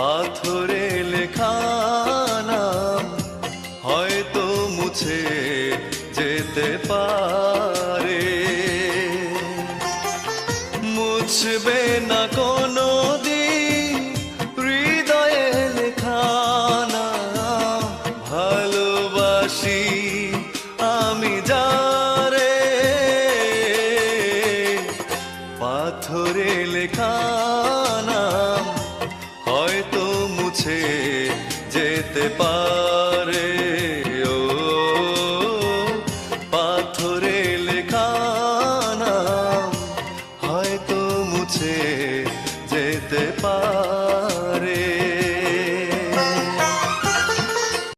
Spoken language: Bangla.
পাথরে লেখা নাম হয়তো মুছে যেতে পারে, মুছবে না কোনো দিন হৃদয়ে লেখা নাম। ভালোবাসি আমি যারে, পাথরে লেখা নাম হয়তো মুছে যেতে পারে।